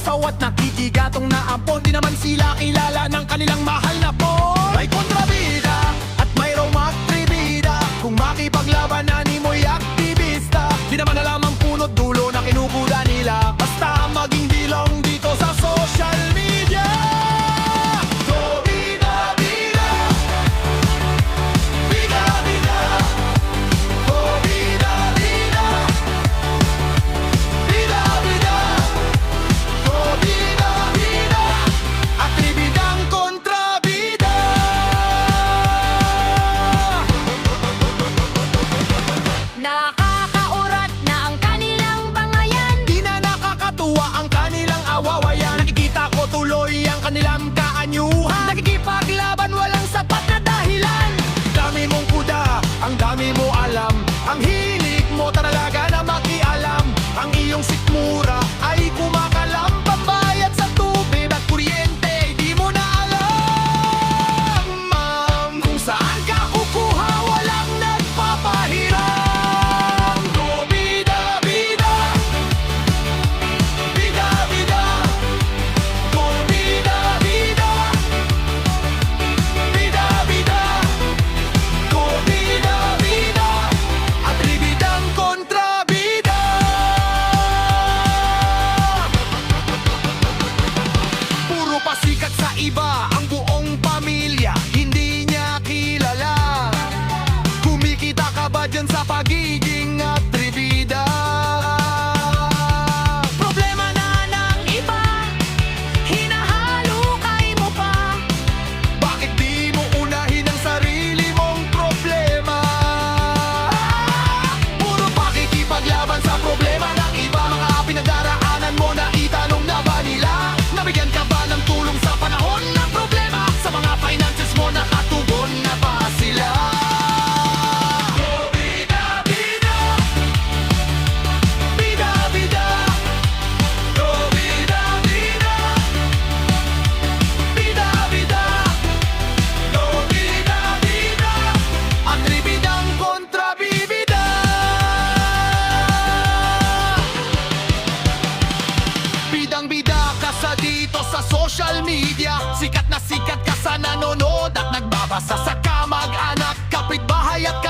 sasaw at nakikigatong na ampon. Di naman sila kilala ng kanilang mahal na pon. May kontrabida at mayroong makribida. Kung makipaglaban na ni mo'y aktivista. Di naman alam ang punot dulo na kinukuda nila. Basta maging dilong dito sa social media. So bida, bida, bida, bida. Oh bida, bida, bida, bida. Oh bida, bida, at bidang kontrabida. Nakakaurat na ang kanilang bangayan. Di na nakakatuwa ang kanilang awawayan. Nakikita ko tuloy ang kanilang kaanyuhan. Nakikipaglaban walang sapat na dahilan. Dami mong kuda, ang dami mo alam. Ang hilig mo talaga na makialam. Ang iyong sikmura ay kumakalam. Pambayad sa tubig at kuryente, di mo na alam, ma'am, kung saan ka kukuha, walang nagpapahiram. Go bida, bida, bida, bida. Go bida, bida, bida, bida. Go bida, bida, at bidang kontrabida. Puro pasikat sa iba ang buong pamilya, hindi niya kilala. Kumikita ka ba dyan sa pagiging atribida? Problema na ng iba, hinahalukay mo pa. Bakit di mo unahin ang sarili mong problema? Puro pakikipaglaban sa problema ng iba. Mga pinagdaraanan mo na itanong na ba nila? Nabigyan ka ba ng tulong sa panahon ng problema? Sa mga finances mo nakatugon na ba sila? Bida, bida, bida, bida. Bida, bida, bida, bida. Bida, bida, at bidang kontrabida. Bidang-bida ka sa dito sa social media. Sikat ka sa nanonood at nagbabasa sa kamag-anak, kapitbahay at